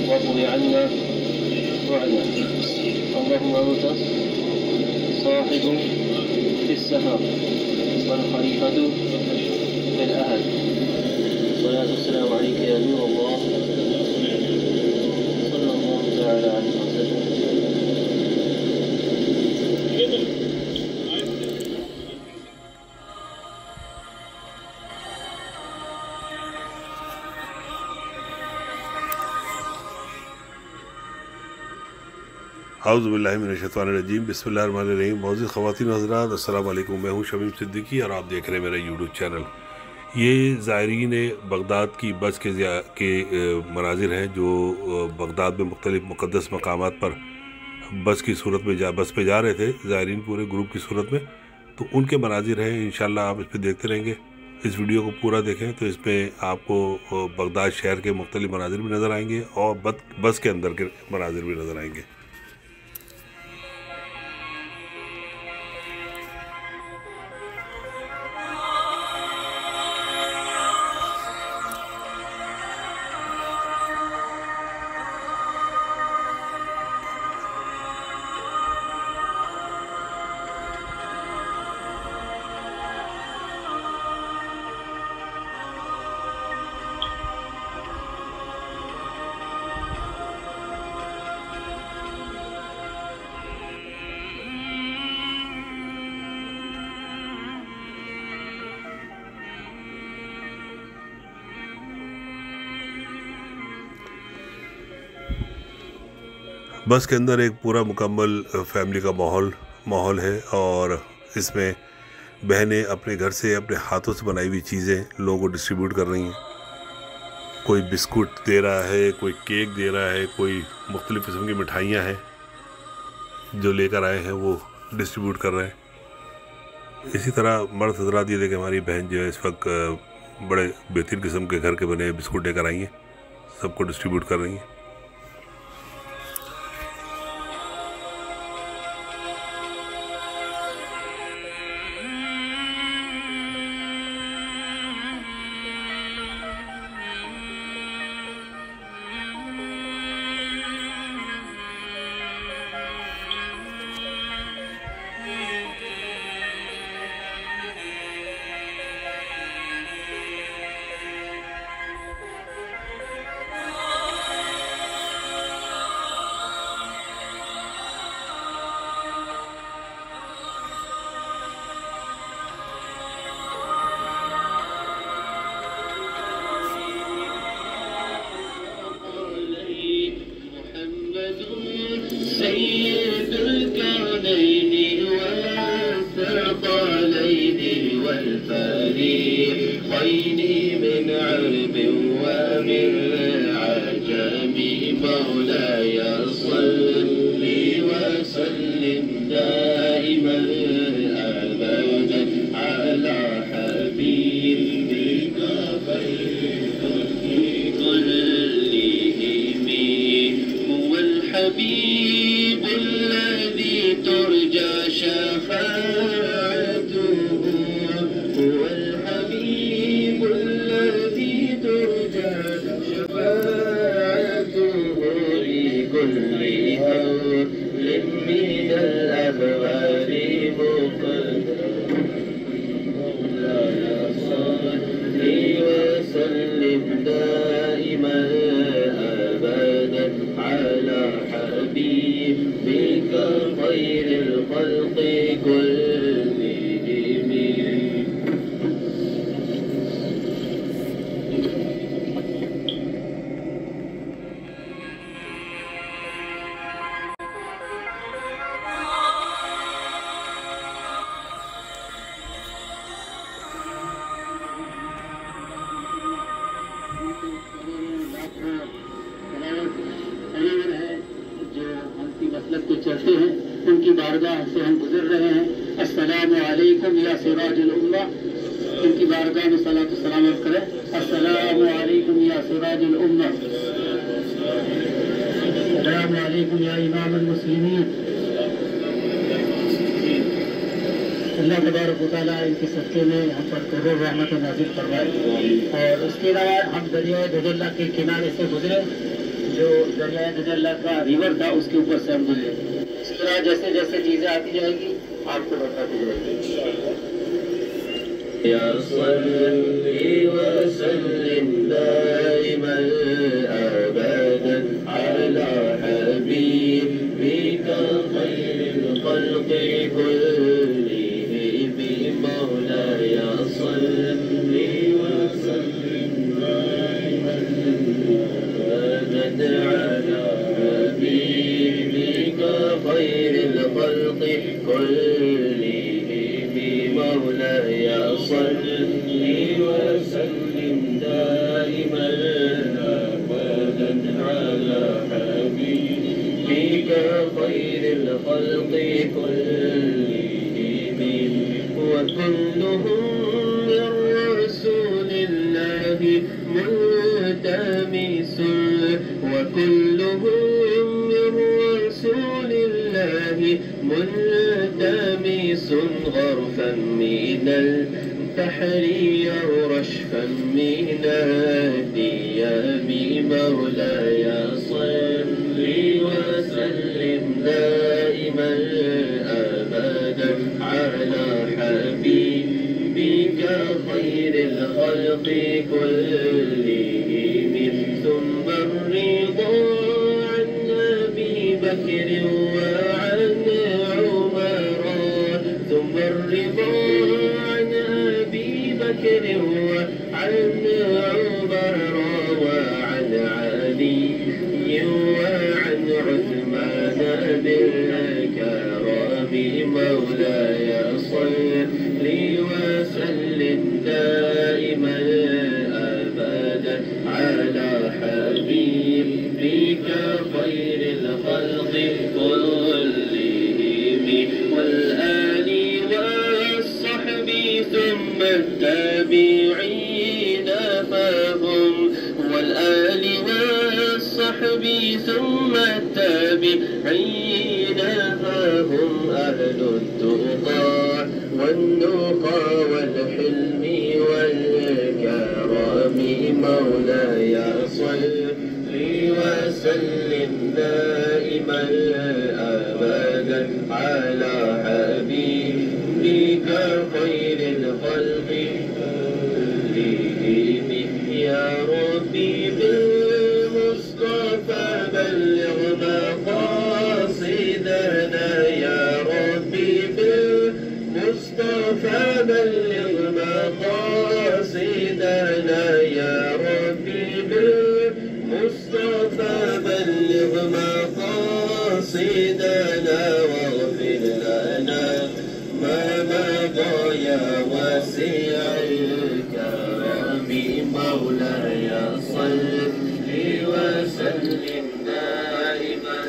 واقض عنا وعنا. اللهم أنت صاحب في السهر والخليفة في الأهل. الصلاة والسلام عليك يا نور الله صلى الله تعالى عليه وسلم. औज़ुबिल्लाहिमिनश्शैतानिर्रजीम बिस्मिल्लाहिर्रहमानिर्रहीम। मौजूद ख़वातीन व हज़रात, अस्सलाम वालेकुम। मैं हूँ शमीम सिद्दीकी और आप देख रहे हैं मेरा यूट्यूब चैनल। ये ज़ायरीन बगदाद की बस के मनाजिर हैं जो बगदाद में मुख्तलिफ़ मुक़द्दस मकामात पर बस पे जा रहे थे, ज़ायरीन पूरे ग्रुप की सूरत में। तो उनके मनाजिर हैं, इंशाअल्लाह आप इस पर देखते रहेंगे। इस वीडियो को पूरा देखें तो इसमें आपको बगदाद शहर के मुख्तलिफ़ मनाजिर भी नज़र आएंगे और बस के अंदर के मनाजिर भी नज़र आएंगे। बस के अंदर एक पूरा मुकम्मल फैमिली का माहौल है और इसमें बहनें अपने घर से अपने हाथों से बनाई हुई चीज़ें लोगों को डिस्ट्रीब्यूट कर रही हैं। कोई बिस्कुट दे रहा है, कोई केक दे रहा है, कोई मुख्तलिफ़ किस्म की मिठाइयाँ हैं जो लेकर आए हैं वो डिस्ट्रीब्यूट कर रहे हैं। इसी तरह मर्द हज़रात, ये देखें हमारी बहन जो है इस वक्त बड़े बेहतरीन किस्म के घर के बने बिस्कुट लेकर आई हैं, सबको डिस्ट्रीब्यूट कर रही हैं। سيد الكونين والثقلين والفريقين من عرب ومن عجم. مولاي صل وسلم دائما أبدا على حبيبك خير كلهم. هو الحبيب الذي ترجى شفاعته. هو الحبيب الذي ترجى شفاعته لكل هول من الأهوال مقدم. مولاي صل وسلم دائما أبدا على حبيبك خير الخلق كلهم. लगते चलते हैं, उनकी बारगाह से हम गुजर रहे हैं। अस्सलामु अलैकुम या सिराजुल उम्मा, उनकी बारगाह में सलात व सलाम अर्ज़ करें। अस्सलामु अलैकुम या सिराजुल उम्मा, अस्सलामु अलैकुम या इमाम मुस्लिमीन। अल्लाह तबारक व तआला इनके सदक़े में हम पर करोड़ रहमत नाज़िल फरमाए। और उसके अलावा हम दरिया गजल्ला के किनारे से गुजरे, जो दरिया गजल्ला का रिवर था उसके ऊपर से हम गुजरे। इस तरह जैसे जैसे चीज़ें आती जाएगी आपको बताती जाएगी। या सल्ली व सल्लिम दाइमन अबदन अला हबीबिका खैरिल खल्क़ि कुल्लिहिम मौलाया सल्ली व सल्लिम दाइमन अबदन अला हबीबिका खैरिल खल्क़ि कुल्लिहिम मौलाया सल्ली व सल्लिम दाइमन अबदन अला हबीबिका खैरिल खल्क़ि कुल्लिहिम वकुल्लुहुम मिन रसूलिल्लाहि मुल्तमिsun वकुल्लुहुम मिन रसूलिल्लाहि मुल्तमिsun गरफan मिनल बहरि रशफan मिनल दियामि मौलाया सल्ली व सल्लिम दाइमन अबदन अला हबीबिका खैरिल खल्क़ि कुल्लिहिम ثم الرضا عن أبي بكر وعن عمر ثم الرضا عن أبي بكر وعن عمر وعن علي وعن عثمان بالكرم مولاي صل وسلم دائما أبدا على حبيبك خير الخلق كلهم والآل والصحب ثم التابعين فهم والآل والصحب ثم التابعين فهم أهل التقى والنقى والحلم والكرم مولاي صل وسلم دائما أبدا على حبيبك خير الخلق كلهم يا ربي بالمصطفى بلغ مقاصدنا يا ربي بالمصطفى بلغ مقاصدنا يا ربي بالمصطفى بلغ مقاصدنا واغفر لنا ما مضى يا واسع الكرم مولاي صل وسلم دائما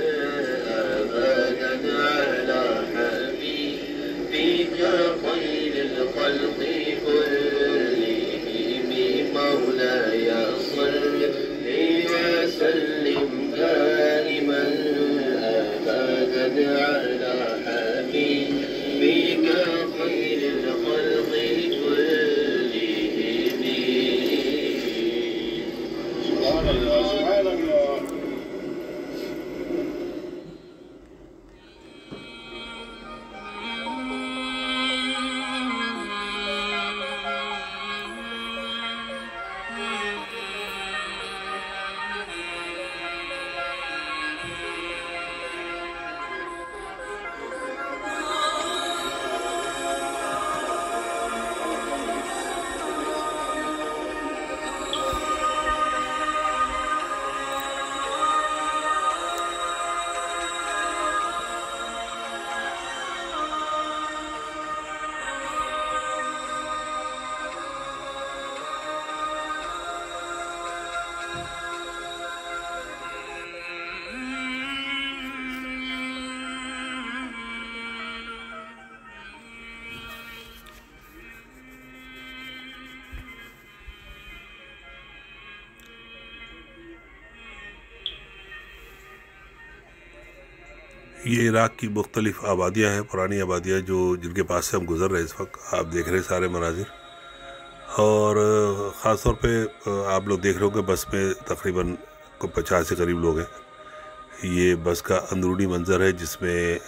أبدا على حبيبك خير الخلق كلهم مولاي صل وسلم دائما أبدا ये इराक़ की मुख्तलिफ़ आबादियाँ हैं, पुरानी आबादियाँ जिनके पास से हम गुज़र रहे हैं इस वक्त। आप देख रहे हैं सारे मनाजिर, और ख़ास तौर पे आप लोग देख रहे होंगे बस में तकरीबन 50 के करीब लोग हैं। ये बस का अंदरूनी मंज़र है जिसमें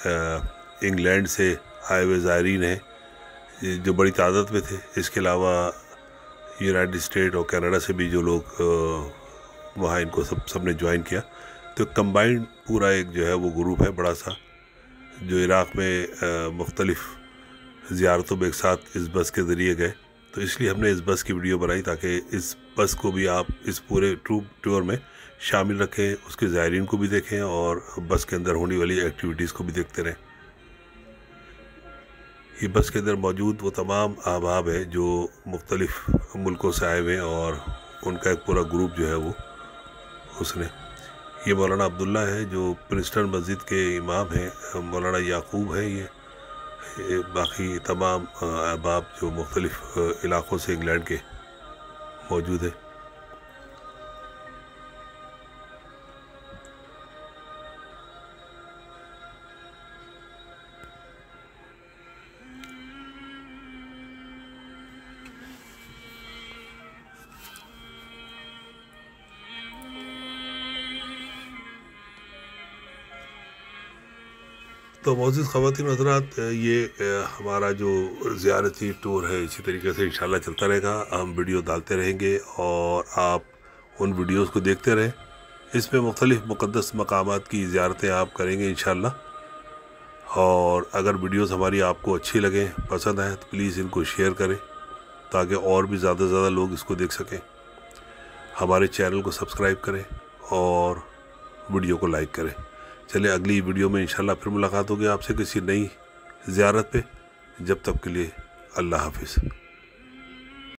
इंग्लैंड से आए हुए ज़ायरीन हैं जो बड़ी तादाद में थे। इसके अलावा यूनाइटेड स्टेट और कनाडा से भी जो लोग वहाँ इनको सबने ज्वाइन किया। तो कंबाइंड पूरा एक जो है वो ग्रुप है बड़ा सा, जो इराक़ में मुख्तलिफ़ ज़ियारतों में एक साथ इस बस के ज़रिए गए। तो इसलिए हमने इस बस की वीडियो बनाई ताकि इस बस को भी आप इस पूरे टूर में शामिल रखें, उसके ज़ायरीन को भी देखें और बस के अंदर होने वाली एक्टिविटीज़ को भी देखते रहें। ये बस के अंदर मौजूद वो तमाम अहबाब हैं जो मुख्तलिफ़ मुल्कों से आए हुए हैं और उनका एक पूरा ग्रुप जो है वो उसने। ये मौलाना अब्दुल्ला है जो प्रिंस्टन मस्जिद के इमाम हैं, मौलाना याकूब है ये बाकी तमाम अहबाब जो मुख्तलिफ़ इलाक़ों से इंग्लैंड के मौजूद है। तो मौजूद ख़वातीन हज़रात, ये हमारा जो ज़ियारती टूर है इसी तरीके से इंशाल्लाह चलता रहेगा। हम वीडियो डालते रहेंगे और आप उन वीडियोस को देखते रहें। इसमें मुख्तलिफ़ मुक़द्दस मकामात की ज़ियारतें आप करेंगे इंशाल्लाह। और अगर वीडियोस हमारी आपको अच्छी लगें, पसंद आए, तो प्लीज़ इनको शेयर करें ताकि और भी ज़्यादा से ज़्यादा लोग इसको देख सकें। हमारे चैनल को सब्सक्राइब करें और वीडियो को लाइक करें। चलिए अगली वीडियो में इंशाल्लाह फिर मुलाकात होगी आपसे किसी नई ज़ियारत पे। जब तक के लिए अल्लाह हाफ़िज़।